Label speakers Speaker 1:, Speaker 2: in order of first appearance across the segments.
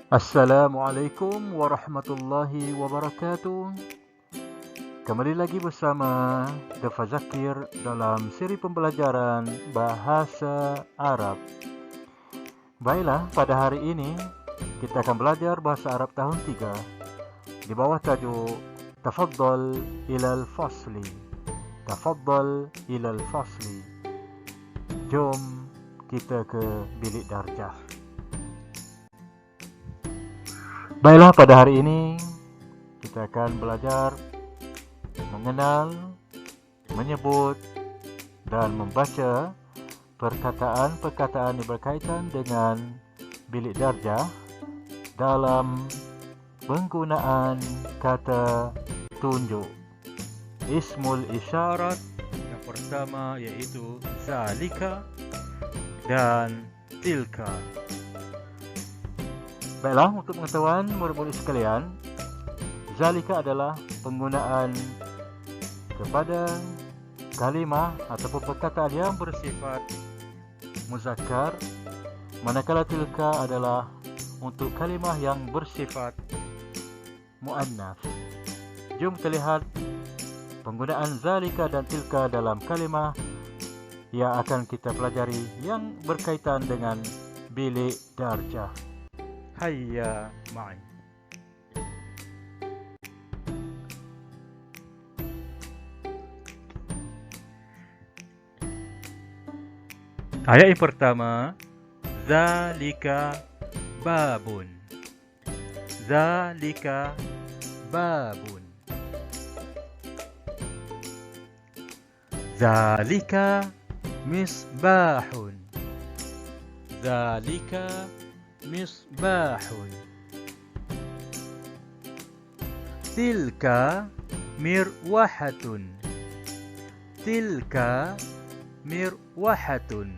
Speaker 1: Assalamualaikum warahmatullahi wabarakatuh. Kembali lagi bersama Dafa Zakir dalam siri pembelajaran Bahasa Arab. Baiklah, pada hari ini kita akan belajar Bahasa Arab tahun 3 di bawah tajuk Tafaddal ilal fasli. Tafaddal ilal fasli. Jom kita ke bilik darjah. Baiklah, pada hari ini kita akan belajar mengenal, menyebut dan membaca perkataan-perkataan yang berkaitan dengan bilik darjah dalam penggunaan kata tunjuk. Ismul isyarat yang pertama iaitu zalika dan tilka. Baiklah, untuk pengetahuan murid-murid sekalian, zalika adalah penggunaan kepada kalimah ataupun perkataan yang bersifat muzakkar, manakala tilka adalah untuk kalimah yang bersifat muannas. Jom kita lihat penggunaan zalika dan tilka dalam kalimah yang akan kita pelajari yang berkaitan dengan bilik darjah. Hayya ma'i. Ayat yang pertama, zalika babun. Zalika babun. Zalika misbahun. Zalika misbahun. Tilka mirwahatun. Tilka mirwahatun.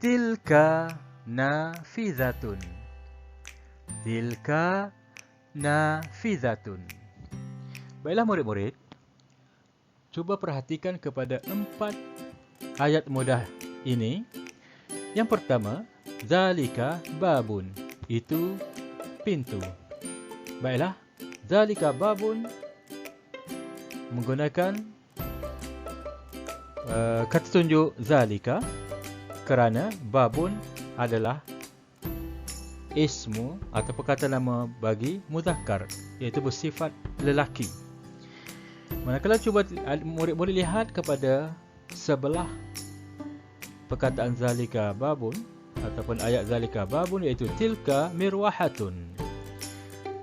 Speaker 1: Tilka nafizatun. Tilka nafizatun. Baiklah murid-murid, cuba perhatikan kepada 4 ayat mudah ini. Yang pertama, zalika babun, itu pintu. Baiklah, zalika babun menggunakan kata tunjuk zalika kerana babun adalah ismu atau kata nama bagi muzakkar, iaitu bersifat lelaki. Manakala cuba murid-murid lihat kepada sebelah perkataan zalika babun ataupun ayat zalika babun, iaitu tilka mirwahatun.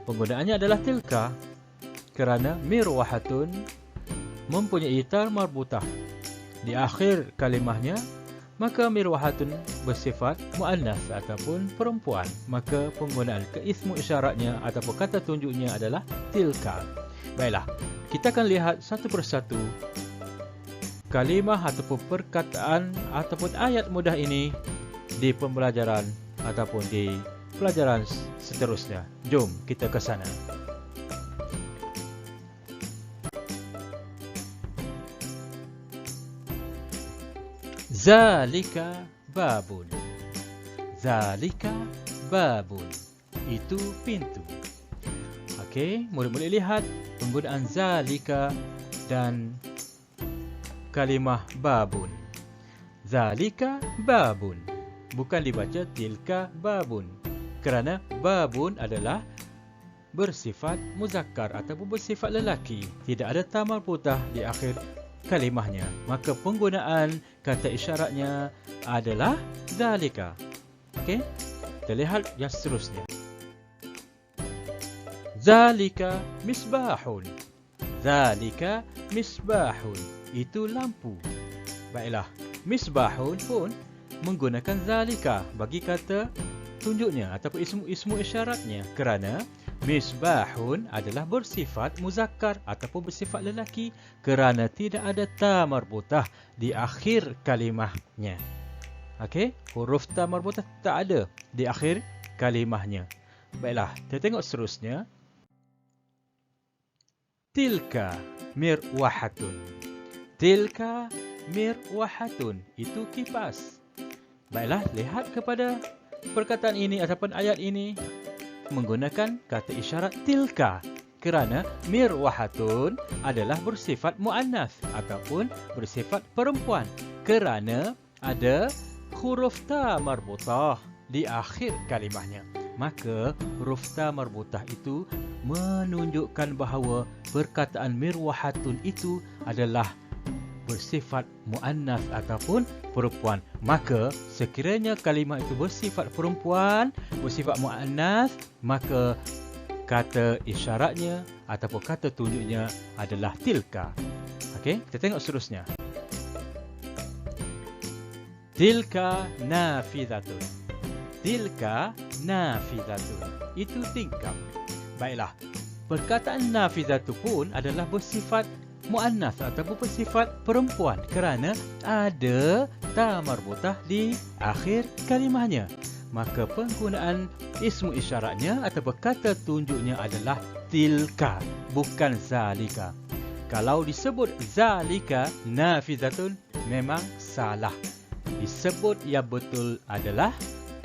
Speaker 1: Penggunaannya adalah tilka kerana mirwahatun mempunyai ta marbutah di akhir kalimahnya, maka mirwahatun bersifat muannas ataupun perempuan, maka penggunaan ismu isyaratnya ataupun kata tunjuknya adalah tilka. Baiklah, kita akan lihat satu persatu kalimah ataupun perkataan ataupun ayat mudah ini di pembelajaran ataupun di pelajaran seterusnya. Jom kita ke sana. Zalika babun. Zalika babun, itu pintu. Okey, murid-murid lihat penggunaan zalika dan kalimah babun. Zalika babun, bukan dibaca tilka babun, kerana babun adalah bersifat muzakkar ataupun bersifat lelaki, tidak ada ta marbutah di akhir kalimahnya, maka penggunaan kata isyaratnya adalah zalika. Okey, kita lihat yang seterusnya. Zalika misbahun. Zalika misbahun, itu lampu. Baiklah, misbahun pun menggunakan zalika bagi kata tunjuknya ataupun ismu isyaratnya, kerana misbahun adalah bersifat muzakkar ataupun bersifat lelaki kerana tidak ada ta marbutah di akhir kalimahnya. Okey, huruf ta marbutah tak ada di akhir kalimahnya. Baiklah, kita tengok seterusnya. Tilka mirwahatun. Tilka mirwahatun, itu kipas. Baiklah, lihat kepada perkataan ini ataupun ayat ini menggunakan kata isyarat tilka. Kerana mirwahatun adalah bersifat muannas ataupun bersifat perempuan. Kerana ada huruf ta marbutah di akhir kalimahnya. Maka huruf ta marbutah itu menunjukkan bahawa perkataan mirwahatun itu adalah bersifat muannas ataupun perempuan. Maka sekiranya kalimah itu bersifat perempuan, bersifat muannas, maka kata isyaratnya ataupun kata tunjuknya adalah tilka. Okey, kita tengok seterusnya. Tilka nafizatun. Tilka nafizatun. Itu tingkap. Baiklah. Perkataan nafizatu pun adalah bersifat muannas ataupun bersifat perempuan kerana ada ta marbutah di akhir kalimahnya. Maka penggunaan ismu isyaratnya atau kata tunjuknya adalah tilka, bukan zalika. Kalau disebut zalika nafizatun memang salah. Disebut yang betul adalah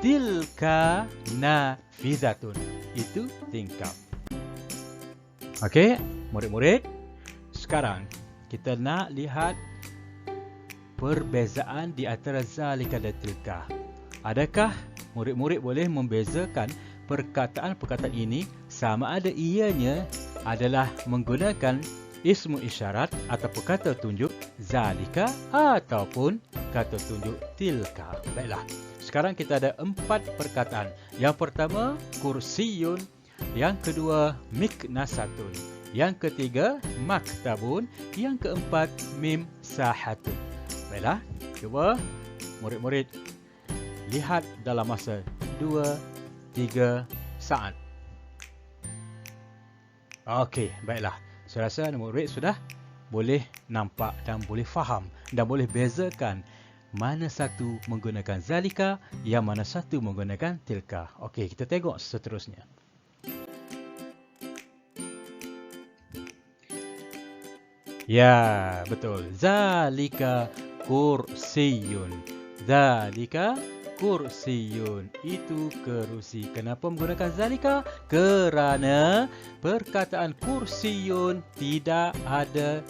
Speaker 1: tilka nafizatun. Itu tingkap. Okey, murid-murid. Sekarang kita nak lihat perbezaan di antara zalika dan tilka. Adakah murid-murid boleh membezakan perkataan-perkataan ini sama ada ianya adalah menggunakan ismu isyarat ataupun kata tunjuk zalika ataupun kata tunjuk tilka. Baiklah, sekarang kita ada 4 perkataan. Yang pertama, kursiyun. Yang kedua, miknasatun. Yang ketiga, maktabun. Yang keempat, mimsahatun. Baiklah, cuba murid-murid lihat dalam masa 2-3 saat. Okey, baiklah. Saya rasa murid sudah boleh nampak dan boleh faham dan boleh bezakan mana satu menggunakan zalika, yang mana satu menggunakan tilka. Okey, kita tengok seterusnya. Ya, betul. Zalika kursiyun. Zalika kursiyun. Itu kerusi. Kenapa menggunakan zalika? Kerana perkataan kursiyun tidak ada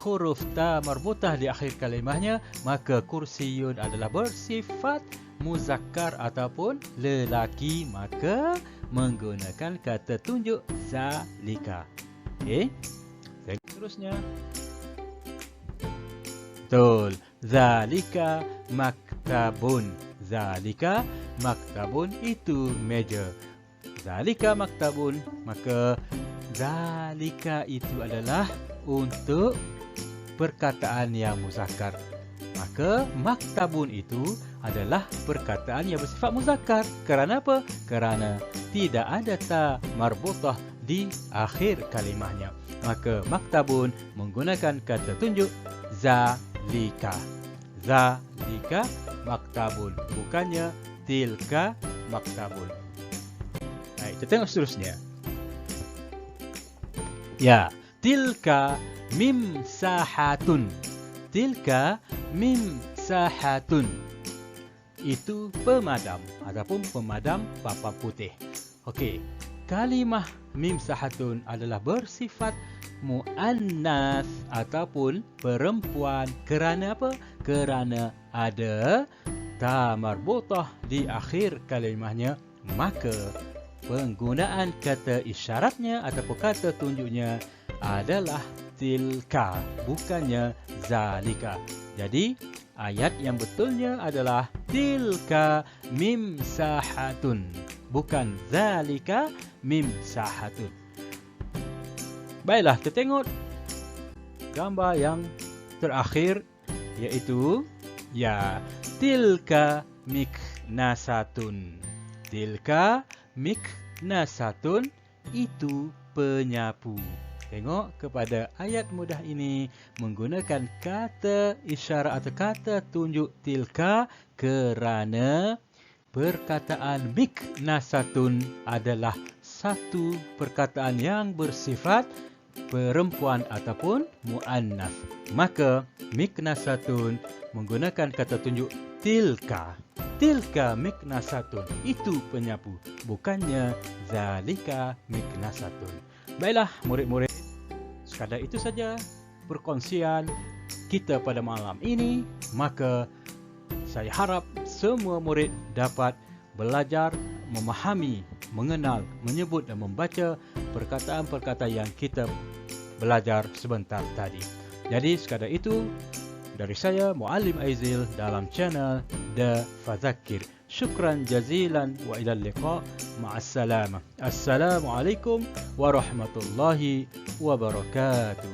Speaker 1: huruf ta marbutah di akhir kalimahnya. Maka kursiyun adalah bersifat muzakkar ataupun lelaki. Maka menggunakan kata tunjuk zalika. Okey. Seterusnya. Betul. Zalika maktabun. Zalika maktabun itu meja. Zalika maktabun, maka zalika itu adalah untuk perkataan yang muzakkar. Maka maktabun itu adalah perkataan yang bersifat muzakkar. Kerana apa? Kerana tidak ada ta marbutah di akhir kalimahnya. Maka maktabun menggunakan kata tunjuk zalika. Zalika maktabun, bukannya tilka maktabun. Baik, kita tengok seterusnya. Ya, tilka mimsahatun. Tilka mimsahatun. Itu pemadam ataupun pemadam papan putih. Okey, kalimah mimsahatun adalah bersifat muannas ataupun perempuan. Kerana apa? Kerana ada ta marbutah di akhir kalimahnya. Maka penggunaan kata isyaratnya ataupun kata tunjuknya adalah tilka, bukannya zalika. Jadi ayat yang betulnya adalah tilka mimsahatun, bukan zalika mimsahatun. Baiklah, kita tengok gambar yang terakhir, iaitu ya tilka miknasatun. Tilka miknasatun itu penyapu. Tengok kepada ayat mudah ini menggunakan kata isyarat atau kata tunjuk tilka kerana perkataan miknasatun adalah satu perkataan yang bersifat perempuan ataupun muannas. Maka miknasatun menggunakan kata tunjuk tilka. Tilka miknasatun. Itu penyapu. Bukannya zalika miknasatun. Baiklah murid-murid. Sekadar itu saja perkongsian kita pada malam ini. Maka saya harap semua murid dapat belajar, memahami, mengenal, menyebut dan membaca perkataan-perkataan yang kita belajar sebentar tadi. Jadi sekadar itu dari saya Muallim Aizil dalam channel The Fadzakir. Syukran jazilan wa ilal liqa. Ma'assalamah. Assalamualaikum warahmatullahi wabarakatuh.